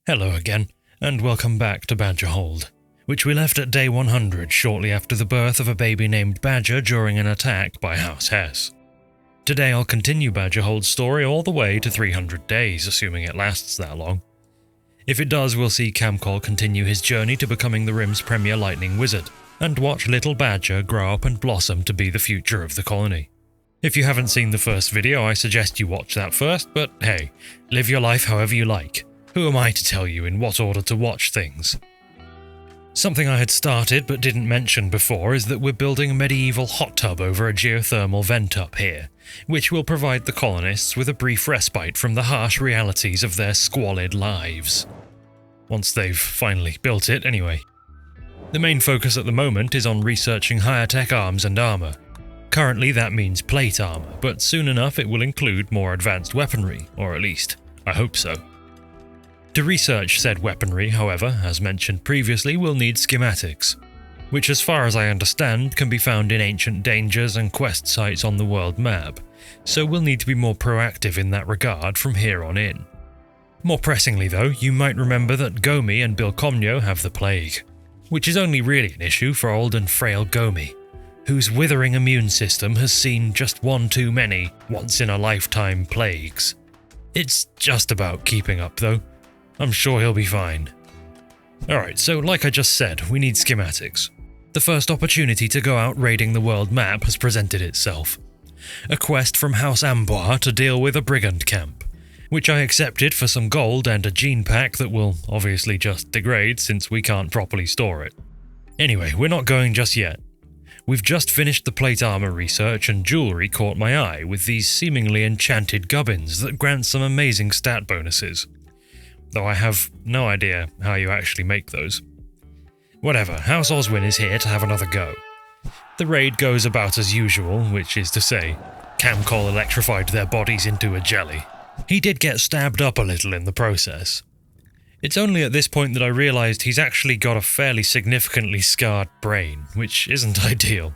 Hello again, and welcome back to Badgerhold, which we left at day 100 shortly after the birth of a baby named Badger during an attack by House Hess. Today I'll continue Badgerhold's story all the way to 300 days, assuming it lasts that long. If it does, we'll see Camcol continue his journey to becoming the Rim's premier lightning wizard, and watch little Badger grow up and blossom to be the future of the colony. If you haven't seen the first video, I suggest you watch that first, but hey, live your life however you like. Who am I to tell you in what order to watch things? Something I had started but didn't mention before is that we're building a medieval hot tub over a geothermal vent up here, which will provide the colonists with a brief respite from the harsh realities of their squalid lives. Once they've finally built it, anyway. The main focus at the moment is on researching higher tech arms and armor. Currently that means plate armor, but soon enough it will include more advanced weaponry, or at least, I hope so. To research said weaponry, however, as mentioned previously, we'll need schematics, which as far as I understand can be found in ancient dangers and quest sites on the world map, so we'll need to be more proactive in that regard from here on in. More pressingly though, you might remember that Gomi and Bilkomnio have the plague, which is only really an issue for old and frail Gomi, whose withering immune system has seen just one too many once-in-a-lifetime plagues. It's just about keeping up though. I'm sure he'll be fine. Alright, so like I just said, we need schematics. The first opportunity to go out raiding the world map has presented itself. A quest from House Amboise to deal with a brigand camp, which I accepted for some gold and a gene pack that will obviously just degrade since we can't properly store it. Anyway, we're not going just yet. We've just finished the plate armor research and jewelry caught my eye with these seemingly enchanted gubbins that grant some amazing stat bonuses. Though I have no idea how you actually make those. Whatever, House Oswin is here to have another go. The raid goes about as usual, which is to say, Camcol electrified their bodies into a jelly. He did get stabbed up a little in the process. It's only at this point that I realised he's actually got a fairly significantly scarred brain, which isn't ideal.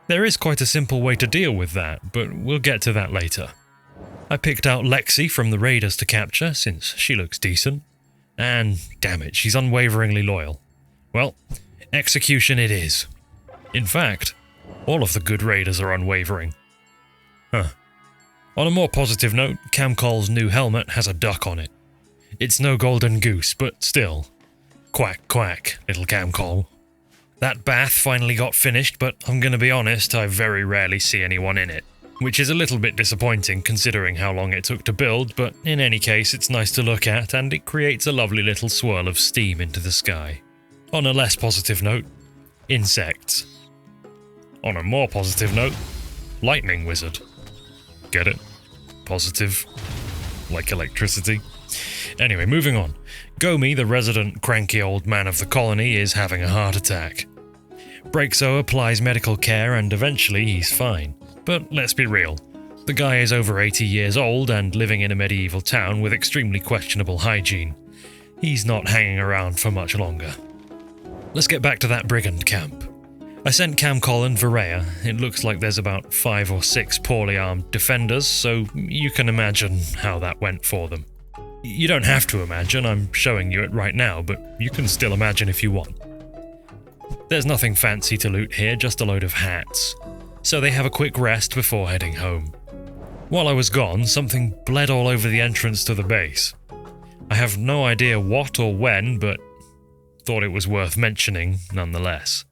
There is quite a simple way to deal with that, but we'll get to that later. I picked out Lexi from the raiders to capture, since she looks decent. And, damn it, she's unwaveringly loyal. Well, execution it is. In fact, all of the good raiders are unwavering. On a more positive note, Camcol's new helmet has a duck on it. It's no golden goose, but still. Quack, quack, little Camcol. That bath finally got finished, but I'm gonna be honest, I very rarely see anyone in it. Which is a little bit disappointing considering how long it took to build, but in any case it's nice to look at and it creates a lovely little swirl of steam into the sky. On a less positive note, insects. On a more positive note, lightning wizard. Get it? Positive. Like electricity. Anyway, moving on. Gomi, the resident cranky old man of the colony, is having a heart attack. Breakso applies medical care and eventually he's fine. But let's be real, the guy is over 80 years old and living in a medieval town with extremely questionable hygiene. He's not hanging around for much longer. Let's get back to that brigand camp. I sent Camcol and Varea. It looks like there's about 5 or 6 poorly armed defenders, so you can imagine how that went for them. You don't have to imagine, I'm showing you it right now, but you can still imagine if you want. There's nothing fancy to loot here, just a load of hats. So they have a quick rest before heading home. While I was gone, something bled all over the entrance to the base. I have no idea what or when, but thought it was worth mentioning nonetheless.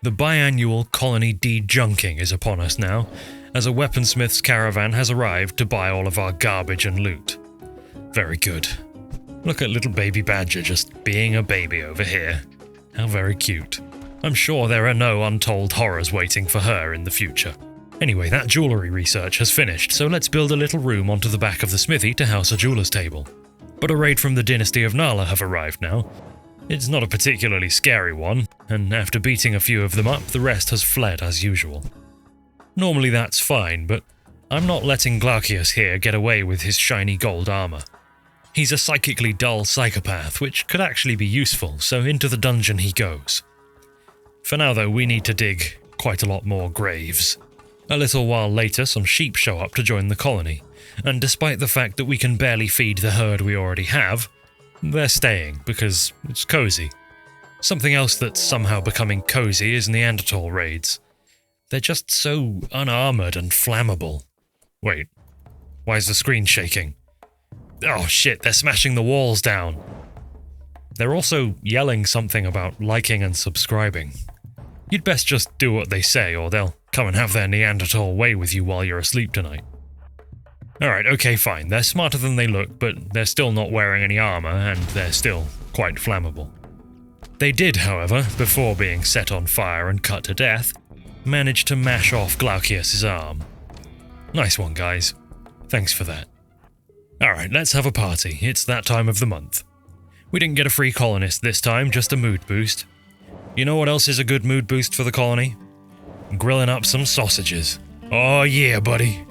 The biannual colony de-junking is upon us now, as a weaponsmith's caravan has arrived to buy all of our garbage and loot. Very good. Look at little baby Badger just being a baby over here. How very cute. I'm sure there are no untold horrors waiting for her in the future. Anyway, that jewellery research has finished, so let's build a little room onto the back of the smithy to house a jeweller's table. But a raid from the dynasty of Nala have arrived now. It's not a particularly scary one, and after beating a few of them up, the rest has fled as usual. Normally that's fine, but I'm not letting Glaucius here get away with his shiny gold armour. He's a psychically dull psychopath, which could actually be useful, so into the dungeon he goes. For now though, we need to dig quite a lot more graves. A little while later, some sheep show up to join the colony, and despite the fact that we can barely feed the herd we already have, they're staying because it's cozy. Something else that's somehow becoming cozy is Neanderthal raids. They're just so unarmored and flammable. Wait, why is the screen shaking? Oh shit, they're smashing the walls down. They're also yelling something about liking and subscribing. You'd best just do what they say, or they'll come and have their Neanderthal way with you while you're asleep tonight. Alright, okay, fine. They're smarter than they look, but they're still not wearing any armor, and they're still quite flammable. They did, however, before being set on fire and cut to death, manage to mash off Glaucius's arm. Nice one, guys. Thanks for that. Alright, let's have a party. It's that time of the month. We didn't get a free colonist this time, just a mood boost. You know what else is a good mood boost for the colony? Grilling up some sausages. Oh yeah, buddy.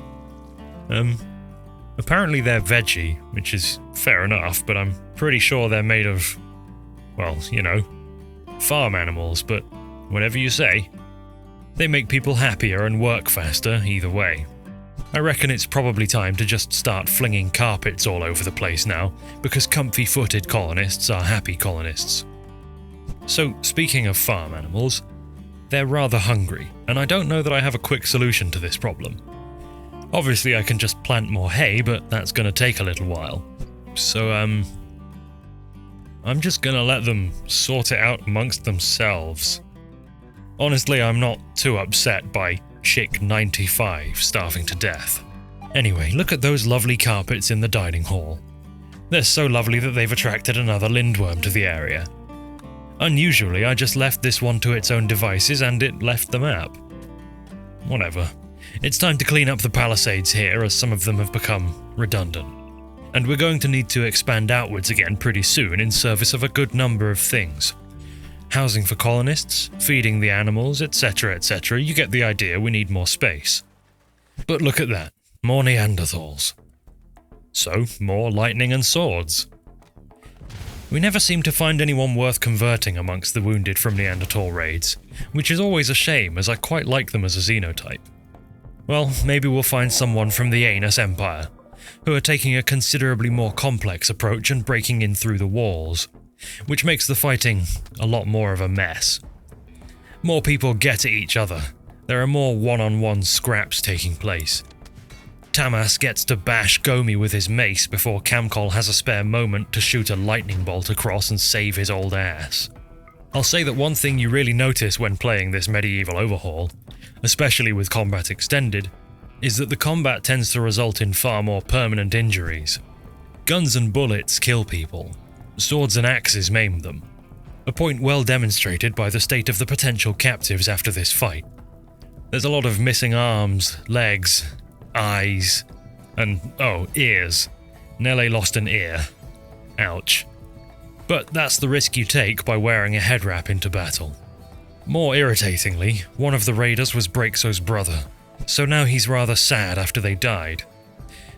Apparently they're veggie, which is fair enough, but I'm pretty sure they're made of, well, you know, farm animals, but whatever you say. They make people happier and work faster, either way. I reckon it's probably time to just start flinging carpets all over the place now, because comfy-footed colonists are happy colonists. So, speaking of farm animals, they're rather hungry, and I don't know that I have a quick solution to this problem. Obviously I can just plant more hay, but that's gonna take a little while. So, I'm just gonna let them sort it out amongst themselves. Honestly, I'm not too upset by Chick 95 starving to death. Anyway, look at those lovely carpets in the dining hall. They're so lovely that they've attracted another lindworm to the area. Unusually, I just left this one to its own devices and it left the map. Whatever. It's time to clean up the palisades here, as some of them have become redundant. And we're going to need to expand outwards again pretty soon in service of a good number of things. Housing for colonists, feeding the animals, etc, etc. You get the idea, we need more space. But look at that, more Neanderthals. So, more lightning and swords. We never seem to find anyone worth converting amongst the wounded from Neanderthal raids, which is always a shame as I quite like them as a xenotype. Well, maybe we'll find someone from the Anus Empire, who are taking a considerably more complex approach and breaking in through the walls, which makes the fighting a lot more of a mess. More people get at each other. There are more one-on-one scraps taking place. Tamas gets to bash Gomi with his mace before Camcol has a spare moment to shoot a lightning bolt across and save his old ass. I'll say that one thing you really notice when playing this medieval overhaul, especially with combat extended, is that the combat tends to result in far more permanent injuries. Guns and bullets kill people. Swords and axes maim them. A point well demonstrated by the state of the potential captives after this fight. There's a lot of missing arms, legs, eyes, and, ears. Nele lost an ear. Ouch. But that's the risk you take by wearing a head wrap into battle. More irritatingly, one of the raiders was Braixo's brother, so now he's rather sad after they died.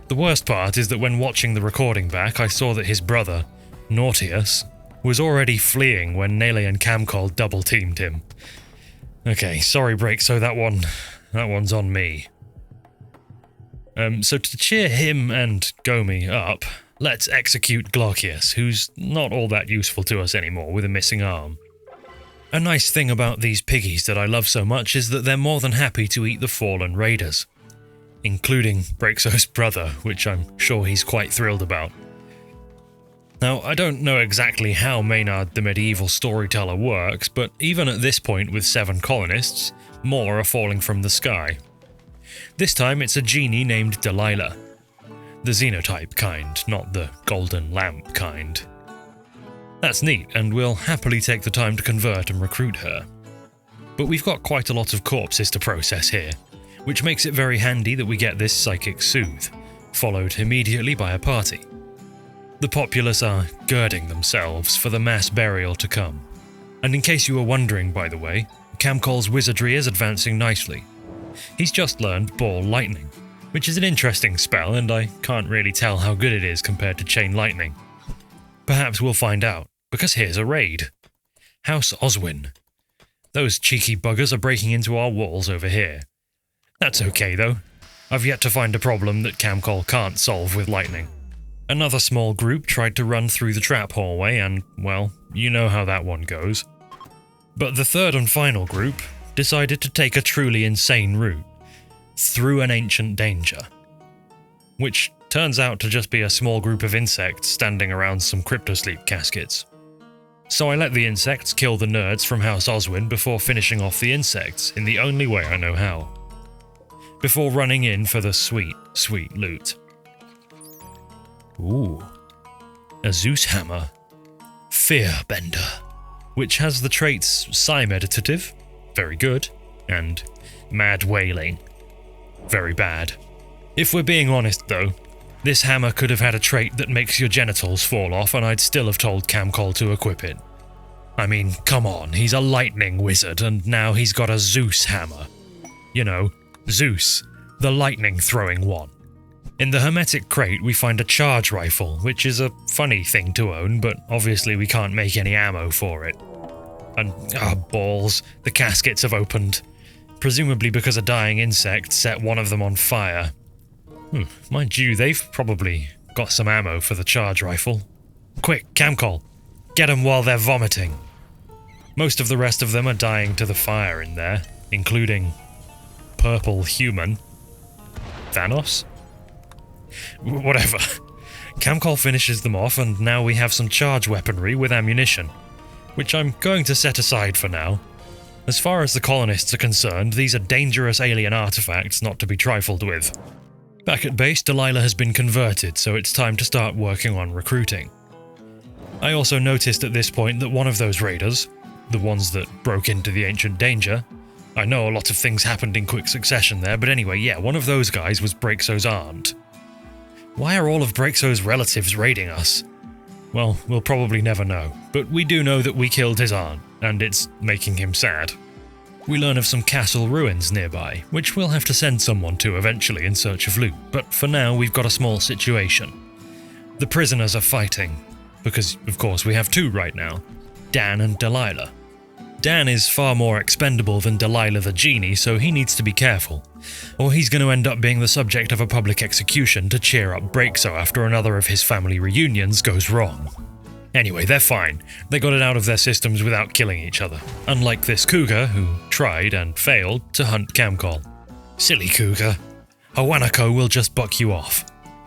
The worst part is that when watching the recording back, I saw that his brother, Nautius, was already fleeing when Nele and Camcol double-teamed him. Okay, sorry Braixo, that one's on me. So to cheer him and Gomi up, let's execute Glaucius, who's not all that useful to us anymore with a missing arm. A nice thing about these piggies that I love so much is that they're more than happy to eat the fallen raiders, including Braixo's brother, which I'm sure he's quite thrilled about. Now, I don't know exactly how Maynard the medieval storyteller works, but even at this point with 7 colonists, more are falling from the sky. This time it's a genie named Delilah. The xenotype kind, not the golden lamp kind. That's neat, and we'll happily take the time to convert and recruit her. But we've got quite a lot of corpses to process here, which makes it very handy that we get this psychic soothe, followed immediately by a party. The populace are girding themselves for the mass burial to come. And in case you were wondering, by the way, Camcol's wizardry is advancing nicely. He's just learned Ball Lightning, which is an interesting spell, and I can't really tell how good it is compared to Chain Lightning. Perhaps we'll find out, because here's a raid. House Oswin. Those cheeky buggers are breaking into our walls over here. That's okay though. I've yet to find a problem that Camcol can't solve with lightning. Another small group tried to run through the trap hallway and, well, you know how that one goes. But the third and final group decided to take a truly insane route, through an ancient danger. Which turns out to just be a small group of insects standing around some cryptosleep caskets. So I let the insects kill the nerds from House Oswin before finishing off the insects in the only way I know how. Before running in for the sweet, sweet loot. Ooh. A Zeus hammer. Fearbender. Which has the traits Psi-meditative, very good, and Mad Wailing, very bad. If we're being honest though, this hammer could have had a trait that makes your genitals fall off and I'd still have told Camcol to equip it. I mean, come on, he's a lightning wizard and now he's got a Zeus hammer. You know, Zeus, the lightning-throwing one. In the hermetic crate we find a charge rifle, which is a funny thing to own, but obviously we can't make any ammo for it. And, balls, the caskets have opened. Presumably because a dying insect set one of them on fire. Mind you, they've probably got some ammo for the charge rifle. Quick, Camcol, get 'em while they're vomiting. Most of the rest of them are dying to the fire in there, including Purple Human. Thanos? Whatever. Camcol finishes them off and now we have some charge weaponry with ammunition, which I'm going to set aside for now. As far as the colonists are concerned, these are dangerous alien artifacts not to be trifled with. Back at base, Delilah has been converted, so it's time to start working on recruiting. I also noticed at this point that one of those raiders, the ones that broke into the ancient danger, I know a lot of things happened in quick succession there, but anyway, yeah, one of those guys was Braixo's aunt. Why are all of Braixo's relatives raiding us? Well, we'll probably never know, but we do know that we killed his aunt, and it's making him sad. We learn of some castle ruins nearby, which we'll have to send someone to eventually in search of loot, but for now we've got a small situation. The prisoners are fighting, because of course we have two right now, Dan and Delilah. Dan is far more expendable than Delilah the genie, so he needs to be careful, or he's going to end up being the subject of a public execution to cheer up Braixo after another of his family reunions goes wrong. Anyway, they're fine. They got it out of their systems without killing each other, unlike this cougar who tried and failed to hunt Camcol. Silly cougar. Hawanako will just buck you off.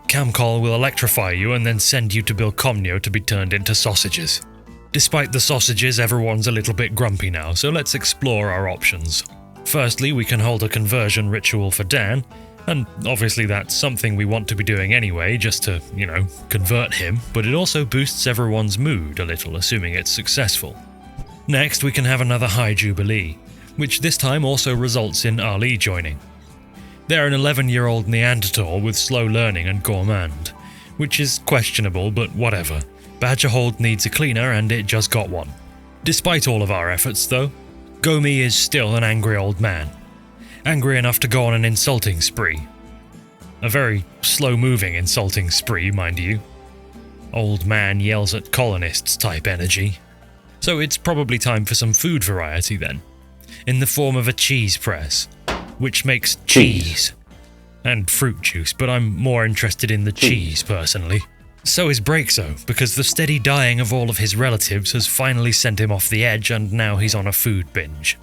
Camcol will electrify you and then send you to Bilcomnio to be turned into sausages. Despite the sausages, everyone's a little bit grumpy now, so let's explore our options. Firstly, we can hold a conversion ritual for Dan, and obviously that's something we want to be doing anyway, just to, convert him, but it also boosts everyone's mood a little, assuming it's successful. Next, we can have another High Jubilee, which this time also results in Ali joining. They're an 11-year-old Neanderthal with slow learning and gourmand, which is questionable, but whatever. Badgerhold needs a cleaner and it just got one. Despite all of our efforts though, Gomi is still an angry old man. Angry enough to go on an insulting spree. A very slow-moving insulting spree, mind you. Old man yells at colonists type energy. So it's probably time for some food variety then. In the form of a cheese press, which makes cheese. And fruit juice, but I'm more interested in the cheese personally. So is Braixo, because the steady dying of all of his relatives has finally sent him off the edge and now he's on a food binge.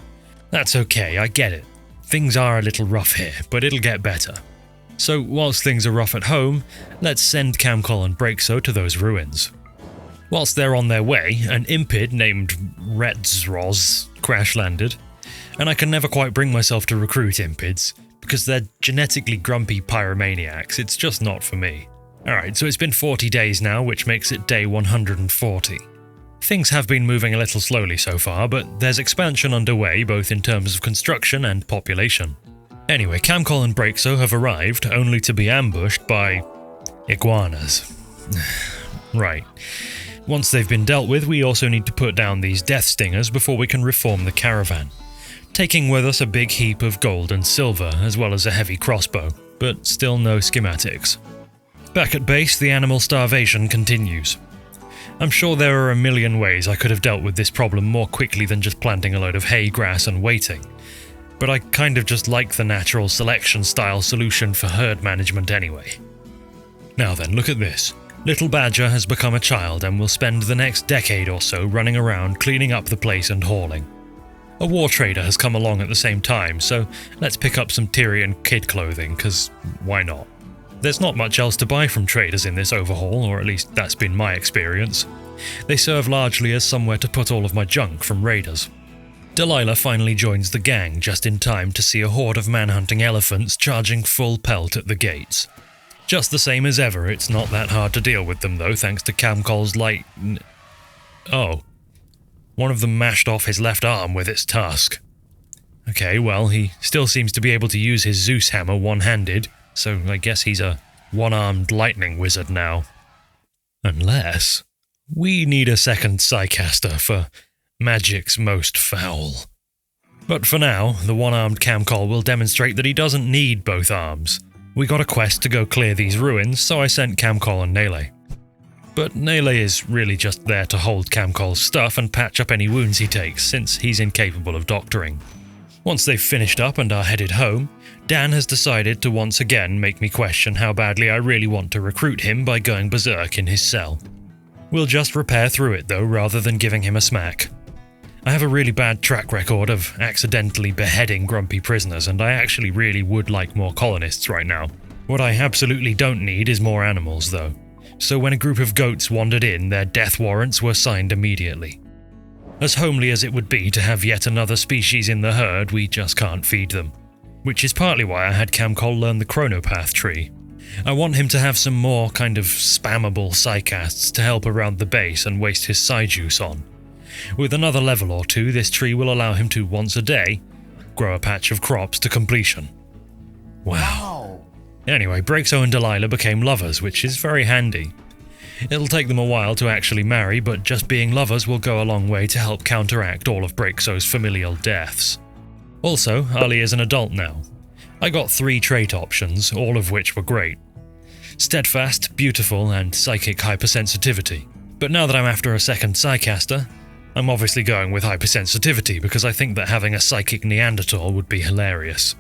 That's okay, I get it. Things are a little rough here, but it'll get better. So whilst things are rough at home, let's send Camcol and Braixo to those ruins. Whilst they're on their way, an impid named Retzroz crash-landed, and I can never quite bring myself to recruit impids, because they're genetically grumpy pyromaniacs, it's just not for me. Alright, so it's been 40 days now, which makes it day 140. Things have been moving a little slowly so far, but there's expansion underway both in terms of construction and population. Anyway, Camcol and Braixo have arrived, only to be ambushed by iguanas. Right. Once they've been dealt with, we also need to put down these death stingers before we can reform the caravan, taking with us a big heap of gold and silver, as well as a heavy crossbow, but still no schematics. Back at base, the animal starvation continues. I'm sure there are a million ways I could have dealt with this problem more quickly than just planting a load of hay, grass and waiting, but I kind of just like the natural selection style solution for herd management anyway. Now then, look at this. Little Badger has become a child and will spend the next decade or so running around cleaning up the place and hauling. A war trader has come along at the same time, so let's pick up some Tyrian kid clothing, cause why not? There's not much else to buy from traders in this overhaul, or at least that's been my experience. They serve largely as somewhere to put all of my junk from raiders. Delilah finally joins the gang just in time to see a horde of manhunting elephants charging full pelt at the gates. Just the same as ever, it's not that hard to deal with them though, thanks to Camcol's light... Oh. One of them mashed off his left arm with its tusk. Okay, well, he still seems to be able to use his Zeus hammer one-handed, so I guess he's a one-armed lightning wizard now. Unless... we need a second Psycaster for magic's most foul. But for now, the one-armed Camcol will demonstrate that he doesn't need both arms. We got a quest to go clear these ruins, so I sent Camcol and Nele. But Nele is really just there to hold Camcol's stuff and patch up any wounds he takes, since he's incapable of doctoring. Once they've finished up and are headed home, Dan has decided to once again make me question how badly I really want to recruit him by going berserk in his cell. We'll just repair through it though, rather than giving him a smack. I have a really bad track record of accidentally beheading grumpy prisoners, and I actually really would like more colonists right now. What I absolutely don't need is more animals though. So when a group of goats wandered in, their death warrants were signed immediately. As homely as it would be to have yet another species in the herd, we just can't feed them. Which is partly why I had Camcol learn the Chronopath tree. I want him to have some more kind of spammable psycasts to help around the base and waste his psi juice on. With another level or two, this tree will allow him to, once a day, grow a patch of crops to completion. Wow. Anyway, Braixo and Delilah became lovers, which is very handy. It'll take them a while to actually marry, but just being lovers will go a long way to help counteract all of Braixo's familial deaths. Also, Ali is an adult now. I got 3 trait options, all of which were great. Steadfast, beautiful, and psychic hypersensitivity. But now that I'm after a second Psycaster, I'm obviously going with hypersensitivity because I think that having a psychic Neanderthal would be hilarious.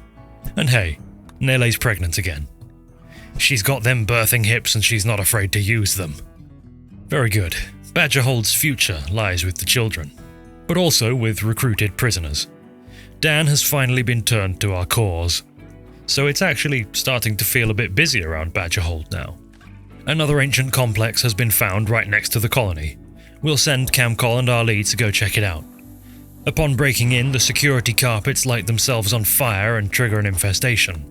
And hey, Nele's pregnant again. She's got them birthing hips and she's not afraid to use them. Very good. Badgerhold's future lies with the children, but also with recruited prisoners. Dan has finally been turned to our cause, so it's actually starting to feel a bit busy around Badgerhold now. Another ancient complex has been found right next to the colony. We'll send Camcol and our lead to go check it out. Upon breaking in, the security carpets light themselves on fire and trigger an infestation.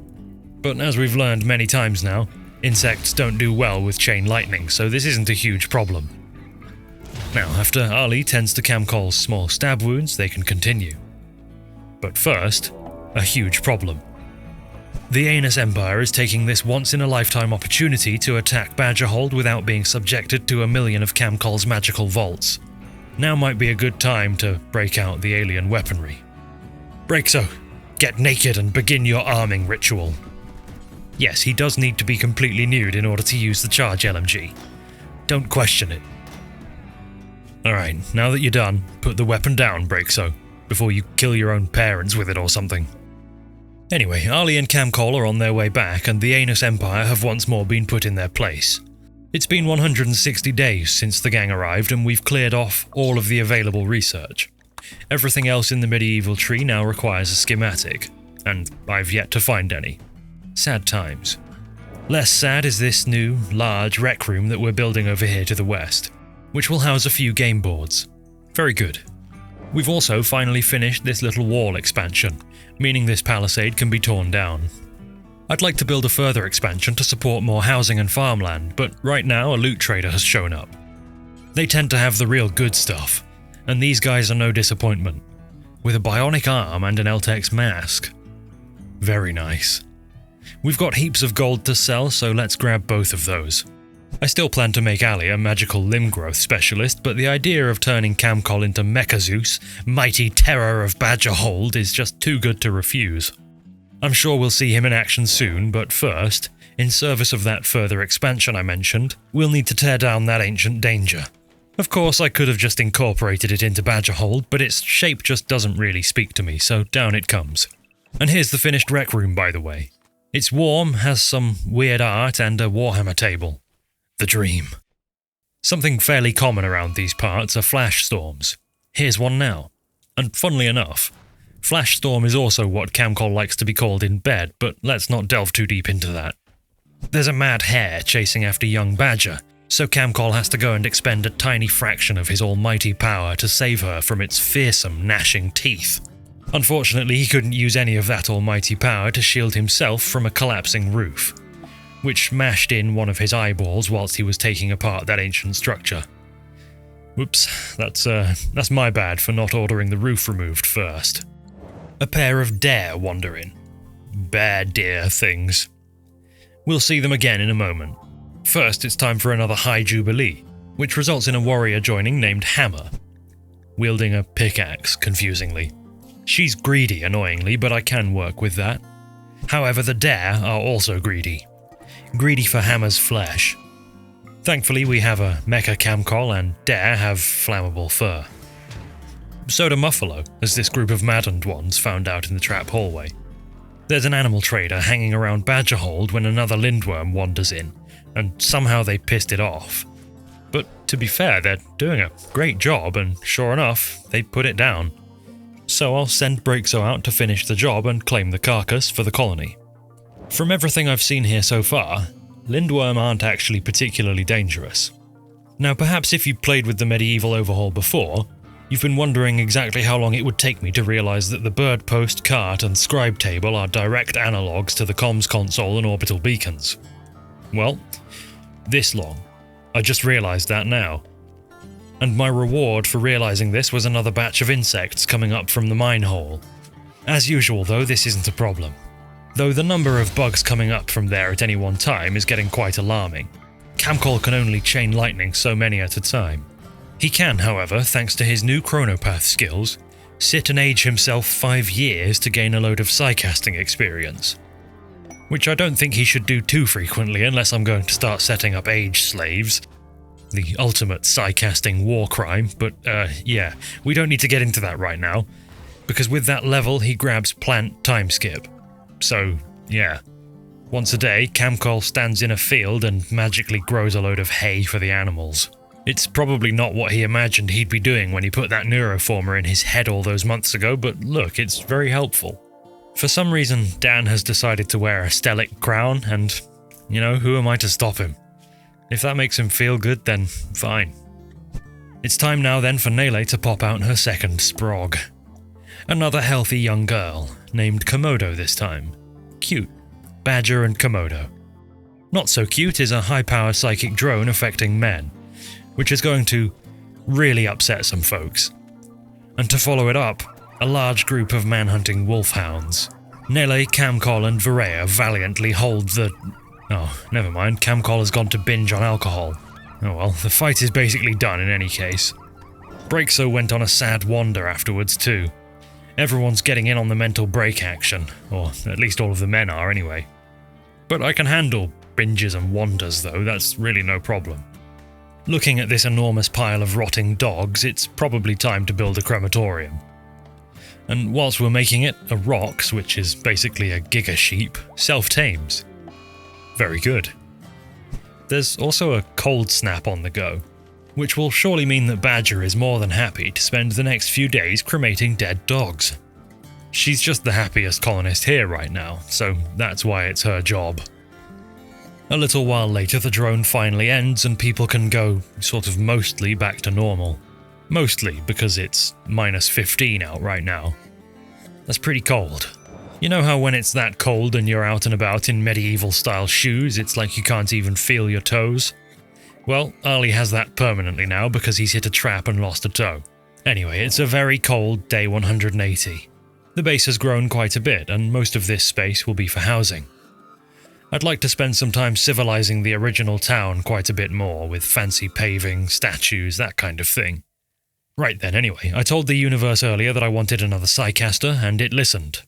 But as we've learned many times now, insects don't do well with chain lightning, so this isn't a huge problem. Now, after Ali tends to Camcol's small stab wounds, they can continue. But first, a huge problem. The Anus Empire is taking this once-in-a-lifetime opportunity to attack Badgerhold without being subjected to 1,000,000 of Camcol's magical vaults. Now might be a good time to break out the alien weaponry. Braixo, get naked and begin your arming ritual. Yes, he does need to be completely nude in order to use the charge LMG. Don't question it. Alright, now that you're done, put the weapon down, Braixo, before you kill your own parents with it or something. Anyway, Ali and Camcol are on their way back, and the Anus Empire have once more been put in their place. It's been 160 days since the gang arrived, and we've cleared off all of the available research. Everything else in the medieval tree now requires a schematic, and I've yet to find any. Sad times. Less sad is this new, large rec room that we're building over here to the west, which will house a few game boards. Very good. We've also finally finished this little wall expansion, meaning this palisade can be torn down. I'd like to build a further expansion to support more housing and farmland, but right now a loot trader has shown up. They tend to have the real good stuff, and these guys are no disappointment, with a bionic arm and an Eltex mask. Very nice. We've got heaps of gold to sell, so let's grab both of those. I still plan to make Ali a magical limb growth specialist, but the idea of turning Camcol into Mecha Zeus, mighty terror of Badgerhold, is just too good to refuse. I'm sure we'll see him in action soon, but first, in service of that further expansion I mentioned, we'll need to tear down that ancient danger. Of course, I could have just incorporated it into Badgerhold, but its shape just doesn't really speak to me, so down it comes. And here's the finished rec room, by the way. It's warm, has some weird art, and a Warhammer table. The dream. Something fairly common around these parts are flash storms. Here's one now. And funnily enough, flash storm is also what Camcol likes to be called in bed, but let's not delve too deep into that. There's a mad hare chasing after young Badger, so Camcol has to go and expend a tiny fraction of his almighty power to save her from its fearsome, gnashing teeth. Unfortunately, he couldn't use any of that almighty power to shield himself from a collapsing roof, which mashed in one of his eyeballs whilst he was taking apart that ancient structure. Whoops, that's my bad for not ordering the roof removed first. A pair of dare wander in. Bad deer things. We'll see them again in a moment. First, it's time for another High Jubilee, which results in a warrior joining named Hammer, wielding a pickaxe, confusingly. She's greedy, annoyingly, but I can work with that. However, the dare are also greedy. Greedy for Hammer's flesh. Thankfully, we have a mecha Camcol and dare have flammable fur. So do Muffalo, as this group of maddened ones found out in the trap hallway. There's an animal trader hanging around Badgerhold when another lindworm wanders in, and somehow they pissed it off. But to be fair, they're doing a great job, and sure enough, they put it down. So I'll send Breakso out to finish the job and claim the carcass for the colony. From everything I've seen here so far, lindworm aren't actually particularly dangerous. Now perhaps if you've played with the Medieval Overhaul before, you've been wondering exactly how long it would take me to realise that the bird post, cart and scribe table are direct analogues to the comms console and orbital beacons. Well, this long. I just realised that now. And my reward for realising this was another batch of insects coming up from the mine hole. As usual though, this isn't a problem. Though the number of bugs coming up from there at any one time is getting quite alarming. Camcol can only chain lightning so many at a time. He can, however, thanks to his new chronopath skills, sit and age himself 5 years to gain a load of psycasting experience. Which I don't think he should do too frequently unless I'm going to start setting up age slaves. The ultimate psycasting war crime, but yeah, we don't need to get into that right now, because with that level he grabs plant time skip. So, yeah. Once a day, Camcol stands in a field and magically grows a load of hay for the animals. It's probably not what he imagined he'd be doing when he put that neuroformer in his head all those months ago, but look, it's very helpful. For some reason, Dan has decided to wear a stellic crown, and, who am I to stop him? If that makes him feel good, then fine. It's time now then for Nele to pop out her second sprog. Another healthy young girl, named Komodo this time. Cute. Badger and Komodo. Not so cute is a high-powered psychic drone affecting men, which is going to really upset some folks. And to follow it up, a large group of man-hunting wolfhounds. Nele, Camcol and Varea valiantly hold the... Oh, never mind, Camcol has gone to binge on alcohol. Oh well, the fight is basically done in any case. Breakso went on a sad wander afterwards too. Everyone's getting in on the mental break action, or at least all of the men are anyway. But I can handle binges and wanders though, that's really no problem. Looking at this enormous pile of rotting dogs, it's probably time to build a crematorium. And whilst we're making it, a Rox, which is basically a giga sheep, self-tames. Very good. There's also a cold snap on the go, which will surely mean that Badger is more than happy to spend the next few days cremating dead dogs. She's just the happiest colonist here right now, so that's why it's her job. A little while later the drone finally ends and people can go sort of mostly back to normal. Mostly because it's -15 out right now. That's pretty cold. You know how when it's that cold and you're out and about in medieval-style shoes, it's like you can't even feel your toes? Well, Ali has that permanently now because he's hit a trap and lost a toe. Anyway, it's a very cold day 180. The base has grown quite a bit, and most of this space will be for housing. I'd like to spend some time civilizing the original town quite a bit more, with fancy paving, statues, that kind of thing. Right then, anyway, I told the universe earlier that I wanted another Psycaster, and it listened.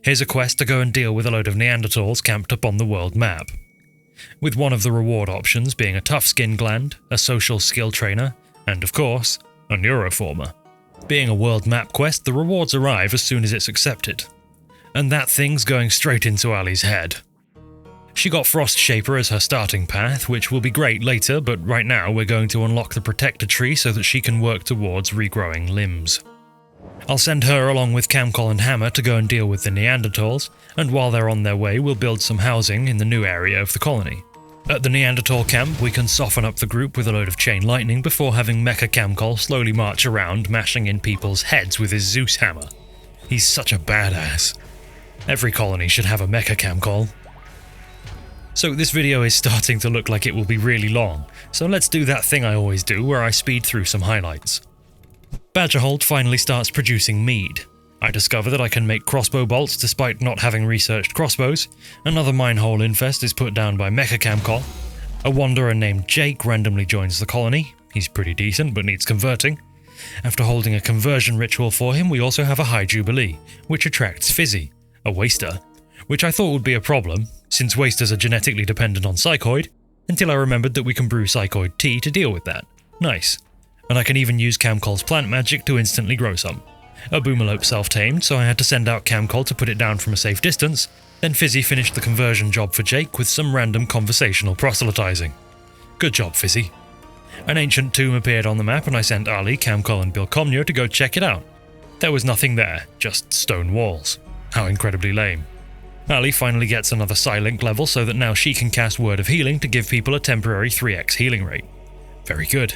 Here's a quest to go and deal with a load of Neanderthals camped up on the world map. With one of the reward options being a tough skin gland, a social skill trainer, and of course, a neuroformer. Being a world map quest, the rewards arrive as soon as it's accepted. And that thing's going straight into Ali's head. She got Frost Shaper as her starting path, which will be great later, but right now we're going to unlock the Protector tree so that she can work towards regrowing limbs. I'll send her along with Camcol and Hammer to go and deal with the Neanderthals, and while they're on their way we'll build some housing in the new area of the colony. At the Neanderthal camp we can soften up the group with a load of chain lightning before having Mecha Camcol slowly march around mashing in people's heads with his Zeus hammer. He's such a badass. Every colony should have a Mecha Camcol. So this video is starting to look like it will be really long, so let's do that thing I always do where I speed through some highlights. Badgerhold finally starts producing mead. I discover that I can make crossbow bolts despite not having researched crossbows. Another minehole infest is put down by Mecha Camcol. A wanderer named Jake randomly joins the colony. He's pretty decent but needs converting. After holding a conversion ritual for him, we also have a High Jubilee, which attracts Fizzy, a waster, which I thought would be a problem, since wasters are genetically dependent on psychoid, until I remembered that we can brew psychoid tea to deal with that. Nice. And I can even use Camcol's plant magic to instantly grow some. A Boomalope self-tamed, so I had to send out Camcol to put it down from a safe distance, then Fizzy finished the conversion job for Jake with some random conversational proselytizing. Good job, Fizzy. An ancient tomb appeared on the map and I sent Ali, Camcol and Bilcomnio to go check it out. There was nothing there, just stone walls. How incredibly lame. Ali finally gets another Psylink level so that now she can cast Word of Healing to give people a temporary 3x healing rate. Very good.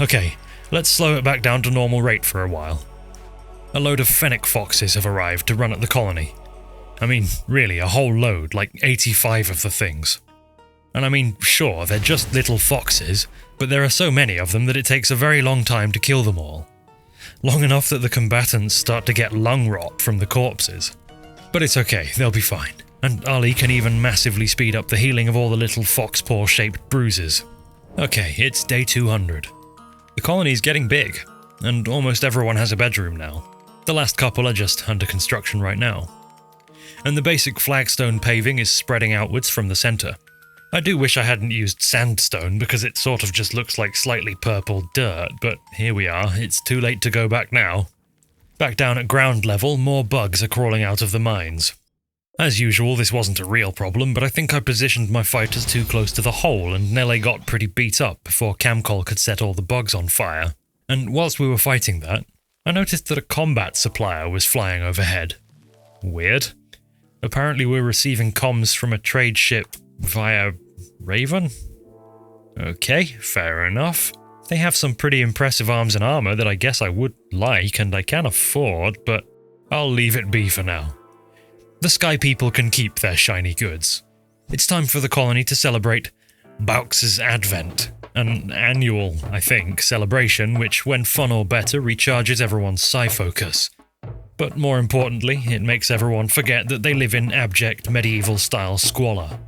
Okay, let's slow it back down to normal rate for a while. A load of fennec foxes have arrived to run at the colony. I mean, really, a whole load, like 85 of the things. And I mean, sure, they're just little foxes, but there are so many of them that it takes a very long time to kill them all. Long enough that the combatants start to get lung rot from the corpses. But it's okay, they'll be fine. And Ali can even massively speed up the healing of all the little fox-paw-shaped bruises. Okay, it's day 200. The colony's getting big, and almost everyone has a bedroom now. The last couple are just under construction right now. And the basic flagstone paving is spreading outwards from the centre. I do wish I hadn't used sandstone because it sort of just looks like slightly purple dirt, but here we are, it's too late to go back now. Back down at ground level, more bugs are crawling out of the mines. As usual, this wasn't a real problem, but I think I positioned my fighters too close to the hole and Nele got pretty beat up before Camcol could set all the bugs on fire. And whilst we were fighting that, I noticed that a combat supplier was flying overhead. Weird. Apparently we're receiving comms from a trade ship via Raven? Okay, fair enough. They have some pretty impressive arms and armor that I guess I would like and I can afford, but I'll leave it be for now. The Sky People can keep their shiny goods. It's time for the colony to celebrate Baux's Advent, an annual, I think, celebration which, when fun or better, recharges everyone's psi-focus. But more importantly, it makes everyone forget that they live in abject medieval-style squalor.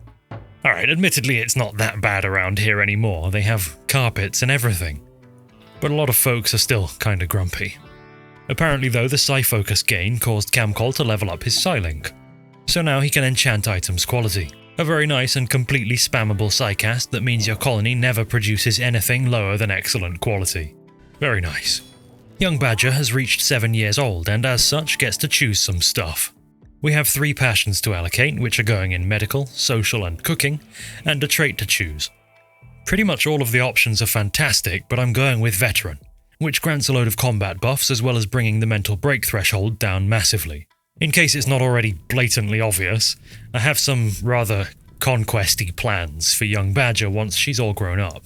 Alright, admittedly it's not that bad around here anymore, they have carpets and everything. But a lot of folks are still kinda grumpy. Apparently though, the Psi-Focus gain caused Camcol to level up his Psylink. So now he can enchant items quality. A very nice and completely spammable Psycast that means your colony never produces anything lower than excellent quality. Very nice. Young Badger has reached 7 years old and as such gets to choose some stuff. We have 3 passions to allocate, which are going in medical, social and cooking, and a trait to choose. Pretty much all of the options are fantastic, but I'm going with veteran, which grants a load of combat buffs as well as bringing the mental break threshold down massively. In case it's not already blatantly obvious, I have some rather conquesty plans for young Badger once she's all grown up.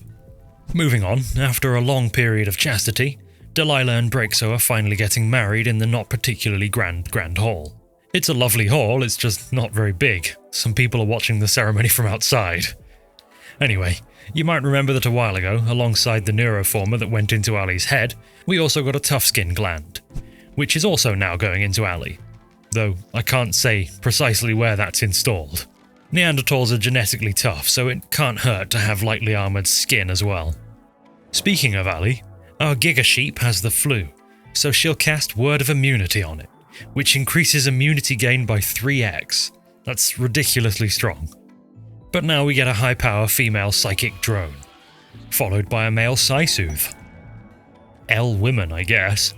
Moving on, after a long period of chastity, Delilah and Breakso are finally getting married in the not particularly grand hall. It's a lovely hall, it's just not very big. Some people are watching the ceremony from outside. Anyway, you might remember that a while ago, alongside the neuroformer that went into Ali's head, we also got a tough skin gland, which is also now going into Ali, though I can't say precisely where that's installed. Neanderthals are genetically tough, so it can't hurt to have lightly armoured skin as well. Speaking of Ali, our Giga Sheep has the flu, so she'll cast Word of Immunity on it, which increases immunity gain by 3x. That's ridiculously strong. But now we get a high-power female psychic drone, followed by a male Psy-Soothe. Women, I guess.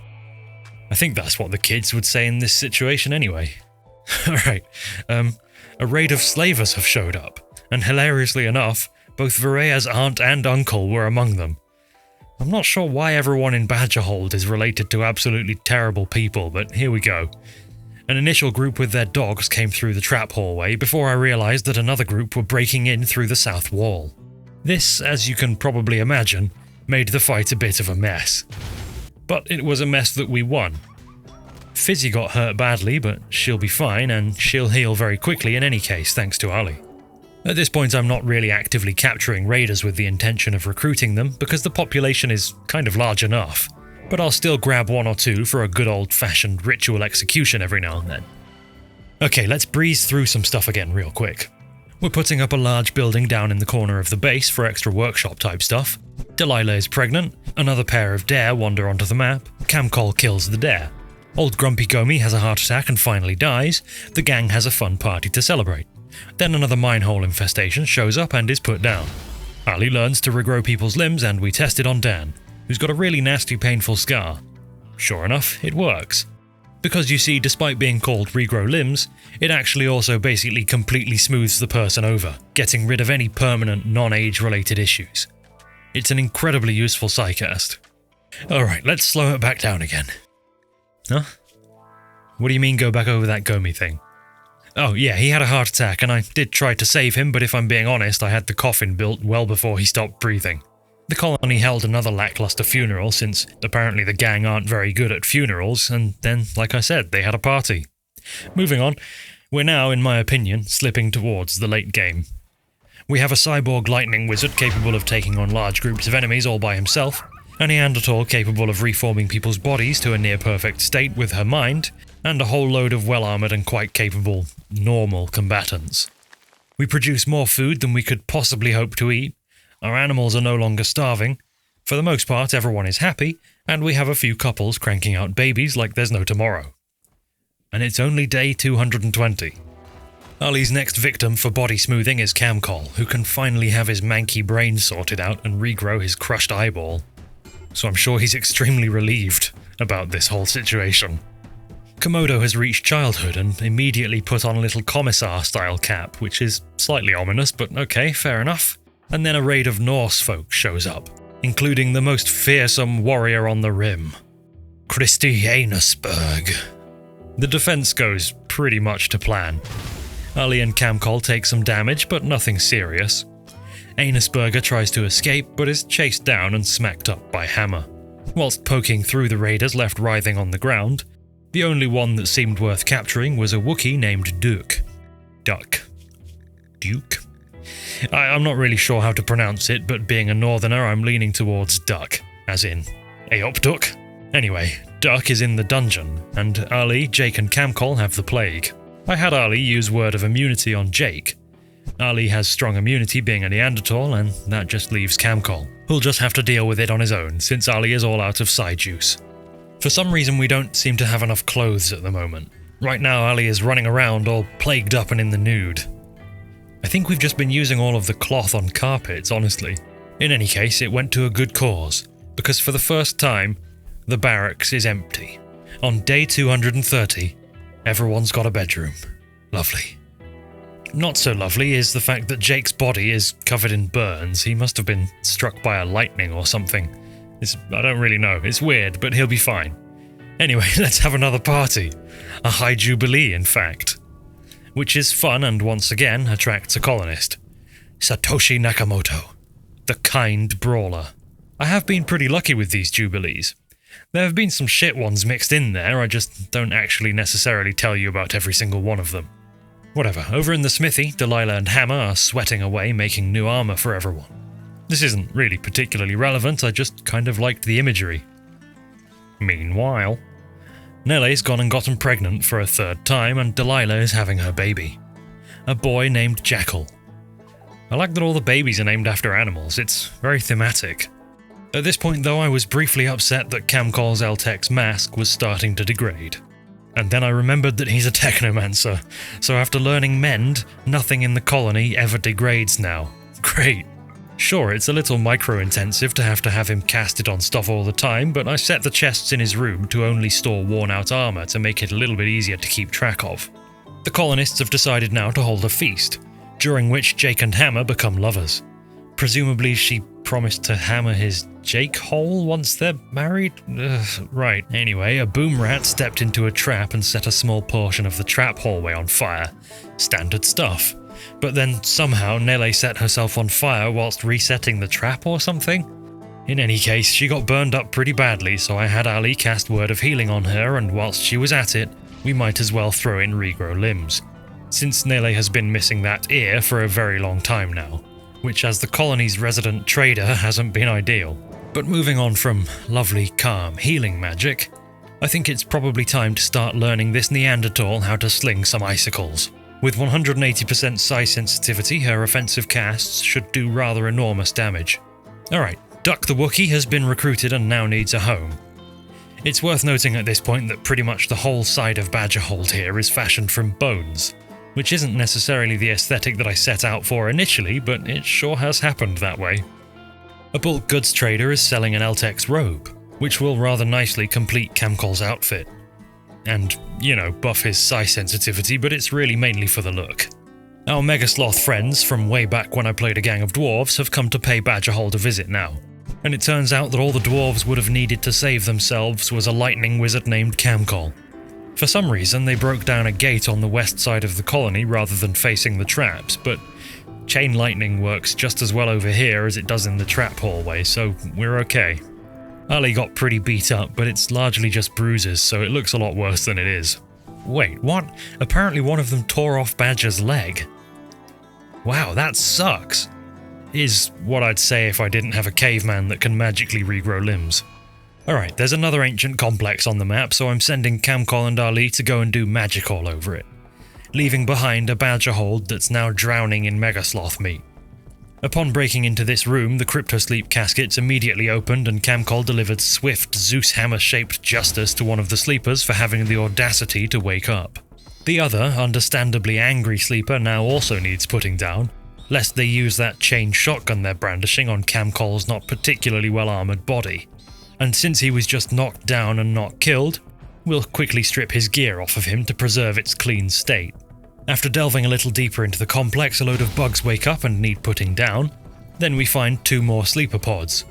I think that's what the kids would say in this situation anyway. Alright, A raid of slavers have showed up, and hilariously enough, both Varaya's aunt and uncle were among them. I'm not sure why everyone in Badgerhold is related to absolutely terrible people, but here we go. An initial group with their dogs came through the trap hallway before I realised that another group were breaking in through the south wall. This, as you can probably imagine, made the fight a bit of a mess. But it was a mess that we won. Fizzy got hurt badly, but she'll be fine, and she'll heal very quickly in any case, thanks to Ali. At this point, I'm not really actively capturing raiders with the intention of recruiting them, because the population is kind of large enough, but I'll still grab one or two for a good old-fashioned ritual execution every now and then. Okay, let's breeze through some stuff again real quick. We're putting up a large building down in the corner of the base for extra workshop-type stuff. Delilah is pregnant, another pair of dare wander onto the map, Camcol kills the dare. Old Grumpy Gomi has a heart attack and finally dies, the gang has a fun party to celebrate. Then another minehole infestation shows up and is put down. Ali learns to regrow people's limbs and we test it on Dan, who's got a really nasty painful scar. Sure enough, it works. Because you see, despite being called regrow limbs, it actually also basically completely smooths the person over, getting rid of any permanent non-age related issues. It's an incredibly useful psycast. Alright, let's slow it back down again. Huh? What do you mean go back over that Gomi thing? Oh yeah, he had a heart attack and I did try to save him, but if I'm being honest, I had the coffin built well before he stopped breathing. The colony held another lackluster funeral since apparently the gang aren't very good at funerals, and then, like I said, they had a party. Moving on, we're now, in my opinion, slipping towards the late game. We have a cyborg lightning wizard capable of taking on large groups of enemies all by himself, a Neanderthal capable of reforming people's bodies to a near-perfect state with her mind, and a whole load of well-armoured and quite capable, normal combatants. We produce more food than we could possibly hope to eat, our animals are no longer starving, for the most part everyone is happy, and we have a few couples cranking out babies like there's no tomorrow. And it's only day 220. Ali's next victim for body smoothing is Camcol, who can finally have his manky brain sorted out and regrow his crushed eyeball. So I'm sure he's extremely relieved about this whole situation. Komodo has reached childhood and immediately put on a little commissar-style cap, which is slightly ominous, but okay, fair enough. And then a raid of Norse folk shows up, including the most fearsome warrior on the rim, Kristi Enesberg. The defense goes pretty much to plan. Ali and Camcol take some damage, but nothing serious. Enesberger tries to escape, but is chased down and smacked up by Hammer. Whilst poking through the raiders left writhing on the ground, the only one that seemed worth capturing was a Wookiee named Duke. Duke? I'm not really sure how to pronounce it, but being a northerner, I'm leaning towards Duck, as in Aopduk. Anyway, Duck is in the dungeon, and Ali, Jake and Camcol have the plague. I had Ali use Word of Immunity on Jake. Ali has strong immunity being a Neanderthal, and that just leaves Camcol, who'll just have to deal with it on his own, since Ali is all out of psi juice. For some reason we don't seem to have enough clothes at the moment. Right now Ali is running around all plagued up and in the nude. I think we've just been using all of the cloth on carpets, honestly. In any case, it went to a good cause, because for the first time, the barracks is empty. On day 230, everyone's got a bedroom. Lovely. Not so lovely is the fact that Jake's body is covered in burns. He must have been struck by a lightning or something. I don't really know. It's weird, but he'll be fine. Anyway, let's have another party. A high jubilee, in fact. Which is fun and once again attracts a colonist. Satoshi Nakamoto, the kind brawler. I have been pretty lucky with these jubilees. There have been some shit ones mixed in there, I just don't actually necessarily tell you about every single one of them. Whatever, over in the smithy, Delilah and Hammer are sweating away making new armour for everyone. This isn't really particularly relevant, I just kind of liked the imagery. Meanwhile, Nelle's gone and gotten pregnant for a third time, and Delilah is having her baby. A boy named Jackal. I like that all the babies are named after animals, it's very thematic. At this point though, I was briefly upset that Camcol's Eltec's mask was starting to degrade. And then I remembered that he's a technomancer, so after learning Mend, nothing in the colony ever degrades now. Great. Sure, it's a little micro-intensive to have him casted on stuff all the time, but I set the chests in his room to only store worn-out armour to make it a little bit easier to keep track of. The colonists have decided now to hold a feast, during which Jake and Hammer become lovers. Presumably she promised to hammer his Jake hole once they're married? Right. Anyway, a boom rat stepped into a trap and set a small portion of the trap hallway on fire. Standard stuff. But then somehow Nele set herself on fire whilst resetting the trap or something? In any case, she got burned up pretty badly, so I had Ali cast Word of Healing on her, and whilst she was at it, we might as well throw in Regrow Limbs, since Nele has been missing that ear for a very long time now, which as the colony's resident trader hasn't been ideal. But moving on from lovely, calm, healing magic, I think it's probably time to start learning this Neanderthal how to sling some icicles. With 180% psi sensitivity, her offensive casts should do rather enormous damage. Alright, Duck the Wookiee has been recruited and now needs a home. It's worth noting at this point that pretty much the whole side of Badgerhold here is fashioned from bones, which isn't necessarily the aesthetic that I set out for initially, but it sure has happened that way. A bulk goods trader is selling an Eltex robe, which will rather nicely complete Camcol's outfit. And, buff his psi sensitivity, but it's really mainly for the look. Our Megasloth friends from way back when I played a gang of dwarves have come to pay Badgerhold a visit now, and it turns out that all the dwarves would have needed to save themselves was a lightning wizard named Camcol. For some reason, they broke down a gate on the west side of the colony rather than facing the traps, but chain lightning works just as well over here as it does in the trap hallway, so we're okay. Ali got pretty beat up, but it's largely just bruises, so it looks a lot worse than it is. Wait, what? Apparently one of them tore off Badger's leg. Wow, that sucks. Is what I'd say if I didn't have a caveman that can magically regrow limbs. Alright, there's another ancient complex on the map, so I'm sending Camcol and Ali to go and do magic all over it, leaving behind a Badgerhold that's now drowning in Megasloth meat. Upon breaking into this room, the Cryptosleep caskets immediately opened and Camcol delivered swift Zeus hammer-shaped justice to one of the sleepers for having the audacity to wake up. The other, understandably angry sleeper now also needs putting down, lest they use that chain shotgun they're brandishing on Camcol's not particularly well-armoured body. And since he was just knocked down and not killed, we'll quickly strip his gear off of him to preserve its clean state. After delving a little deeper into the complex, a load of bugs wake up and need putting down. Then we find two more sleeper pods.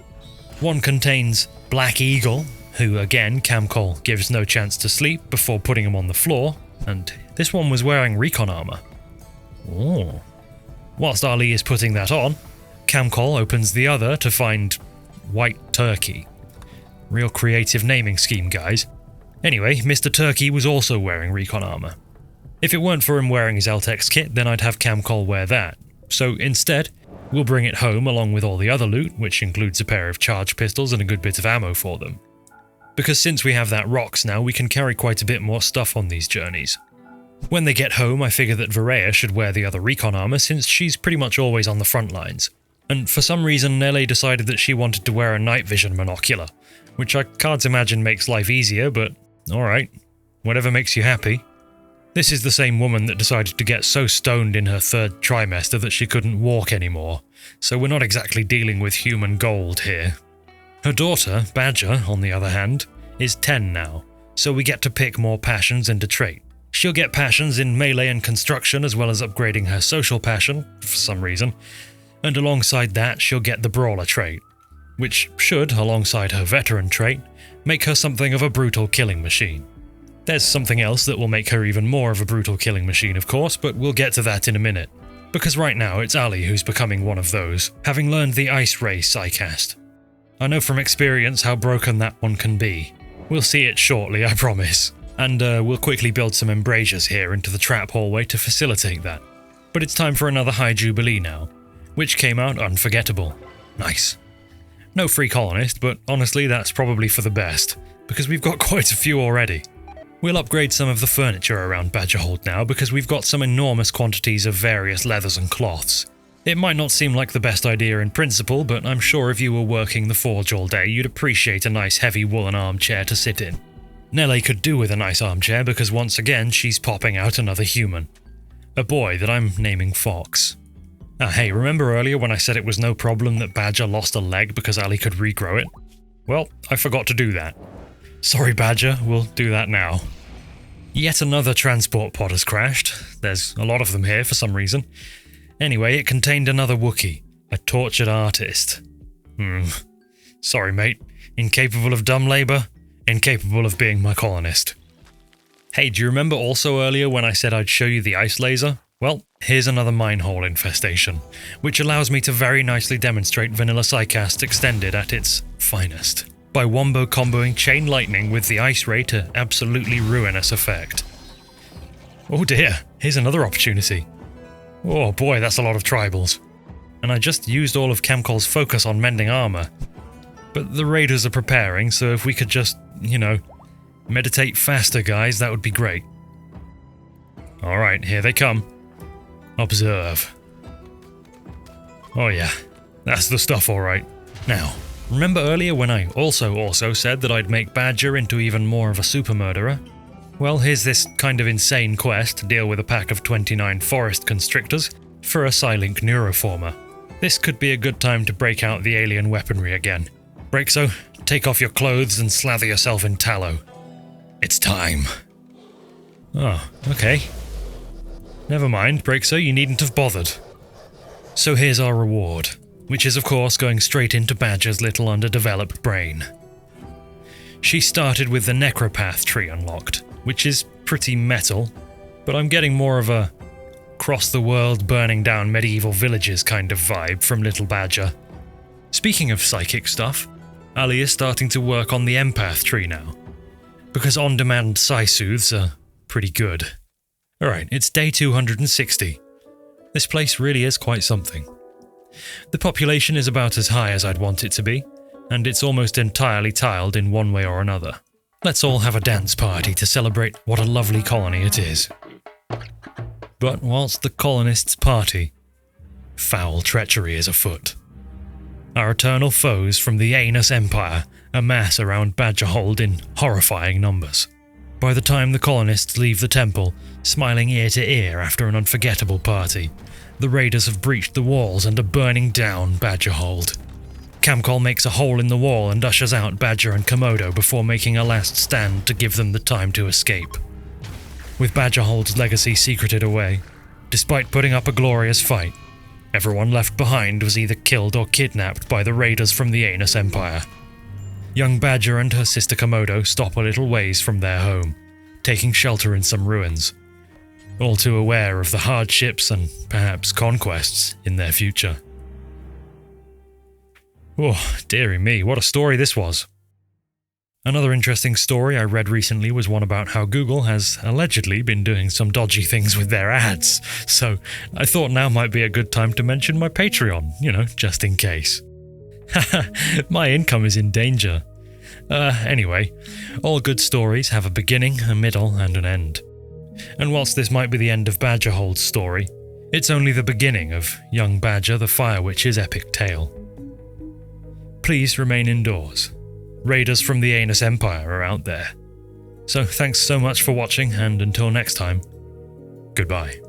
One contains Black Eagle, who again Camcol gives no chance to sleep before putting him on the floor, and this one was wearing recon armour. Oh. Whilst Ali is putting that on, Camcol opens the other to find White Turkey. Real creative naming scheme, guys. Anyway, Mr. Turkey was also wearing recon armour. If it weren't for him wearing his Eltex kit, then I'd have Camcol wear that. So instead, we'll bring it home along with all the other loot, which includes a pair of charge pistols and a good bit of ammo for them. Because since we have that rocks now, we can carry quite a bit more stuff on these journeys. When they get home, I figure that Varea should wear the other recon armour since she's pretty much always on the front lines. And for some reason, Nele decided that she wanted to wear a night vision monocular, which I can't imagine makes life easier, but alright, whatever makes you happy. This is the same woman that decided to get so stoned in her third trimester that she couldn't walk anymore, so we're not exactly dealing with human gold here. Her daughter, Badger, on the other hand, is 10 now, so we get to pick more passions into trait. She'll get passions in melee and construction as well as upgrading her social passion, for some reason, and alongside that she'll get the brawler trait, which should, alongside her veteran trait, make her something of a brutal killing machine. There's something else that will make her even more of a brutal killing machine, of course, but we'll get to that in a minute. Because right now it's Ali who's becoming one of those, having learned the Ice Ray Psycast. I know from experience how broken that one can be. We'll see it shortly, I promise. And we'll quickly build some embrasures here into the trap hallway to facilitate that. But it's time for another High Jubilee now, which came out unforgettable. Nice. No free colonist, but honestly that's probably for the best, because we've got quite a few already. We'll upgrade some of the furniture around Badgerhold now because we've got some enormous quantities of various leathers and cloths. It might not seem like the best idea in principle, but I'm sure if you were working the forge all day you'd appreciate a nice heavy woolen armchair to sit in. Nele could do with a nice armchair because once again she's popping out another human. A boy that I'm naming Fox. Hey, remember earlier when I said it was no problem that Badger lost a leg because Ali could regrow it? Well, I forgot to do that. Sorry Badger, we'll do that now. Yet another transport pod has crashed. There's a lot of them here for some reason. Anyway, it contained another Wookiee, a tortured artist. Sorry, mate. Incapable of dumb labour, incapable of being my colonist. Hey, do you remember also earlier when I said I'd show you the ice laser? Well, here's another minehole infestation, which allows me to very nicely demonstrate Vanilla Psycast Extended at its finest, by wombo-comboing chain lightning with the ice ray to absolutely ruinous effect. Oh dear, here's another opportunity. Oh boy, that's a lot of tribals. And I just used all of Camcol's focus on mending armor. But the raiders are preparing, so if we could just, meditate faster, guys, that would be great. Alright, here they come. Observe. Oh yeah, that's the stuff alright. Now, remember earlier when I also said that I'd make Badger into even more of a super murderer? Well, here's this kind of insane quest to deal with a pack of 29 forest constrictors for a Psylink neuroformer. This could be a good time to break out the alien weaponry again. Breakso, take off your clothes and slather yourself in tallow. It's time. Oh, okay. Never mind, Breakso, you needn't have bothered. So here's our reward, which is of course going straight into Badger's little underdeveloped brain. She started with the Necropath tree unlocked, which is pretty metal, but I'm getting more of a cross the world burning down medieval villages kind of vibe from Little Badger. Speaking of psychic stuff, Ali is starting to work on the Empath tree now, because on-demand Psi-Soothes are pretty good. Alright, it's day 260. This place really is quite something. The population is about as high as I'd want it to be, and it's almost entirely tiled in one way or another. Let's all have a dance party to celebrate what a lovely colony it is. But whilst the colonists party, foul treachery is afoot. Our eternal foes from the Anus Empire amass around Badgerhold in horrifying numbers. By the time the colonists leave the temple, smiling ear to ear after an unforgettable party, the raiders have breached the walls and are burning down Badgerhold. Camcol makes a hole in the wall and ushers out Badger and Komodo before making a last stand to give them the time to escape. With Badgerhold's legacy secreted away, despite putting up a glorious fight, everyone left behind was either killed or kidnapped by the raiders from the Anus Empire. Young Badger and her sister Komodo stop a little ways from their home, taking shelter in some ruins, all too aware of the hardships and perhaps conquests in their future. Oh, dearie me, what a story this was. Another interesting story I read recently was one about how Google has allegedly been doing some dodgy things with their ads, so I thought now might be a good time to mention my Patreon, just in case. My income is in danger. Anyway, all good stories have a beginning, a middle, and an end. And whilst this might be the end of Badgerhold's story, it's only the beginning of young Badger the Fire Witch's epic tale. Please remain indoors. Raiders from the Anus Empire are out there. So thanks so much for watching, and until next time, goodbye.